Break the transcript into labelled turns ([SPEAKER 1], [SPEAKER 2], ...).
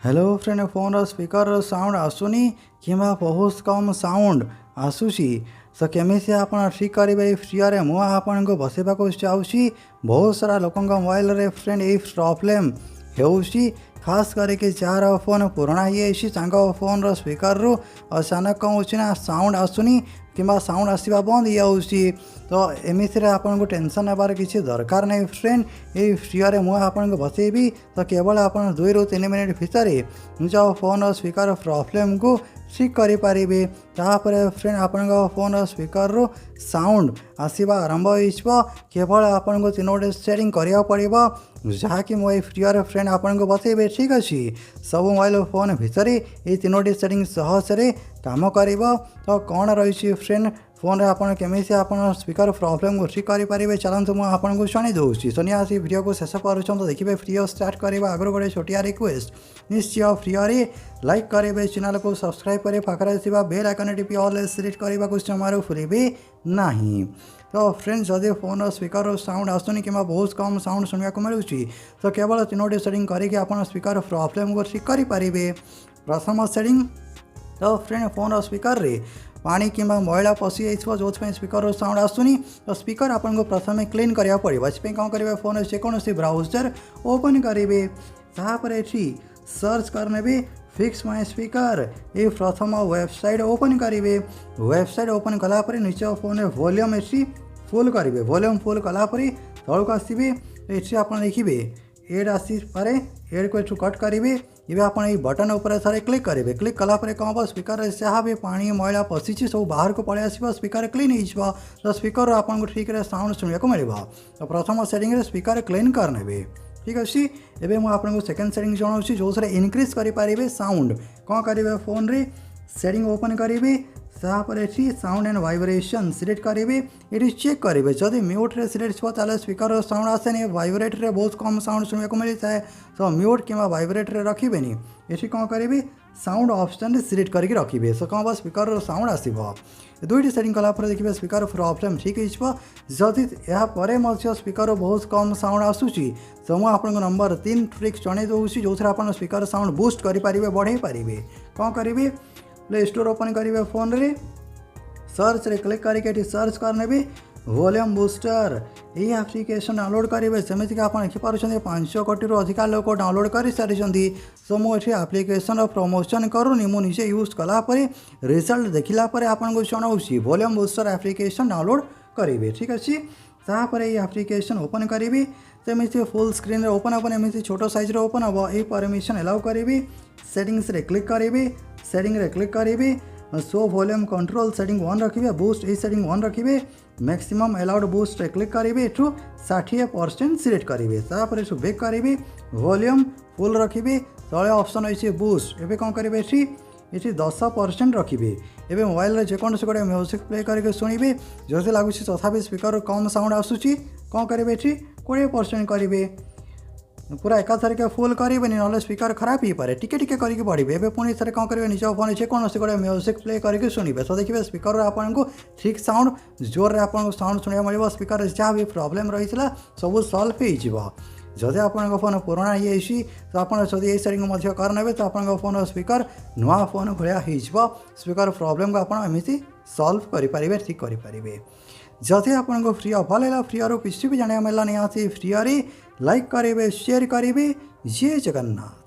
[SPEAKER 1] Hello friend phone speaker sound आसुनी कि बहुत कम साउंड आसूसी सो केमी आप ठीक करेंगे फ्री मुझे आपन को बसवा चाहूँगी। बहुत सारा लोक मोबाइल रे फ्रेंड ये प्रॉब्लम होउसी खास करके जार फोन पुराना ही फोन स्पीकर रू अचानक कौन हो साउंड आसुनी कि साउंड आसवा बंद हो तो एमती आपको टेंशन नेबार किसी दरकार नहीं फ्रेंड ये फ्री मुझे आपको बसैबी तो केवल आप 2 ରୁ 3 मिनट भितर निज फोन स्पीकर प्रॉब्लम को ठीक करें। तापर फ्रेंड आपन फोन स्पीकर रू साउंड आसवा आरंभ हो केवल आपको 3 सेटिंग करा पड़ो जहाँकि मुझे फ्री फ्रेंड आपको बतैबे ठीक अच्छे सब मोबाइल फोन भितर ये 3 सेटिंग सहजरे काम कर तो कौन रही फ्रेंड फोन आप केमी आप स्पीकर प्रॉब्लम को ठीक करेंगे चलते मुझे आपको शुणी दूसरी तो निहाती वीडियो को शेष पर्यटन देखिए फ्री स्टार्ट करवा आगे गोटे छोटिया रिक्वेस्ट निश्चय फ्री लाइक करेंगे चैनल को सब्सक्राइब करें पाखे बेल आइकन टीपी ऑल सिलेक्ट करने को जमारू भूलिए नहीं। तो फ्रेंड्स जदि फोन स्पीकर साउंड आसुनी कि बहुत कम साउंड शुणा को मिलूँ तो केवल 3 सेटिंग करके आप स्पीकर प्रॉब्लम को ठीक करेंगे। प्रथम सेटिंग तो फ्रेंड फोन स्पीकर रे पानी कि मैला पशि जाइए जो स्पीकर साउंड आसुनी तो स्पीकर आपको प्रथम क्लीन करा पड़ो इसमें कौन करेंगे फोन जेकोसी ब्राउजर ओपन करेंगे तापर ये सर्च करने भी फिक्स माय स्पीकर ये प्रथम वेबसाइट ओपन करेंगे। वेबसाइट ओपन कलापर निज फोन वॉल्यूम ये फुल करेंगे वॉल्यूम फुल कलापर तौक आसवे ये आप देखिए एड आसपे एड को कट करेंगे ये आप बटन उपर सारे क्लिक करेंगे क्लिक कलापर कौन हम स्पीकर जहाँ भी पानी मैला पशि सब बाहर को पलि आस स्पीकर क्लीन हो तो स्पीकर आपको ठीक साउंड शुणा को मिल तो प्रथम सेटिंग स्पीकर क्लीन करने ठीक अच्छे। एवं मुझे आपको सेकेंड सेटिंग जनाऊँ जो इनक्रीज करेंगे साउंड कौन करेंगे फोन रे सेटिंग ओपन करेंगे तापर ये साउंड एंड वाइब्रेशन सिलेक्ट करेंगे ये चेक करेंगे जदि म्यूट रे सिलेक्ट हो ताले स्पीकर साउंड आसेनि वाइब्रेट रे बहुत कम साउंड शुणा को मिलता है तो म्यूट कि वाइब्रेट रे रखिबेनी ये कौन करेंगे साउंड ऑप्शन सिलेक्ट करके रखिए सो कौन हम स्पीकर साउंड आसो 2टी सेटिंग कलापर देखिए स्पीकर प्रॉब्लम ठीक जदि यापर स्पीकर बहुत कम साउंड आसूसी तो मुझे आपको नंबर 3 ट्रिक जन दूसरी जो आप स्पीकर साउंड बूस्ट करेंगे बढ़े पारे कौन करेंगे प्ले स्टोर ओपन करेंगे फोन रे सर्च रे क्लिक करके सर्च करने भी वॉल्यूम बूस्टर ये एप्लिकेशन डाउनलोड करेंगे सेमती आप देखिपुर 5 कोटी अधिका लोक डाउनलोड कर सारी सो मुझे एप्लिकेशन प्रमोशन करूनी मुझे यूज कलापर रिजल्ट देखला आपको जनाऊँ वॉल्यूम बूस्टर एप्लिकेशन डाउनलोड करेंगे ठीक अच्छे। तापर ये एप्लिकेशन ओपन करेंगे सेमती फुल स्क्रीन ओपन हम एमती छोट साइज ओपन हम ये परमिशन एलाउ करेंगे सेटिंग्स रे क्लिक करेंगे सेटिंग रे क्लिक करेंगे शो वॉल्यूम कंट्रोल सेटिंग 1 रखिए बूस्ट ये सेटिंग 1 रखिए मैक्सिमम अलाउड बूस्ट क्लिक करेंगे एठू 60% सिलेक्ट करेंगे तापर एठू बैक करेंगे वॉल्यूम फुल रखिए तले ऑप्शन अच्छे बूस्ट एवं कौन करेंगे ये 10% रखिए एवं मोबाइल रे जेकोसी गोटे म्यूजिक प्ले करके शुणिबे जैसे लगुच तथापि स्पीकर कम साउंड आसूची कौन करेंगे 20% करेंगे पूरा एकाथर के फुल करेंगे ना स्पीकर खराब ही पारे टिके टिके करके बढ़े एवं पुणी थे कौन करेंगे निज फोन जेकोसी गोटे म्यूजिक प्ले करके शुणिबे तो देखिए स्पीकर आपको ठीक साउंड जोर आपको साउंड शुणा मिले स्पीकर जहाँ भी प्रॉब्लम रही सब सल्व हो जदि आप फोन पुराना ही तो आपड़ ये सेटिंग करने तो आप फोन स्पीकर नुआ फोन भाया स्पीकर प्रॉब्लम को आपमती सल्व करेंगे ठीक करेंगे। जदि आपको फ्री भल है फ्री किसी भी जाना मिलला निहाती फ्री लाइक करेंगे शेयर करेंगे जय जगन्नाथ।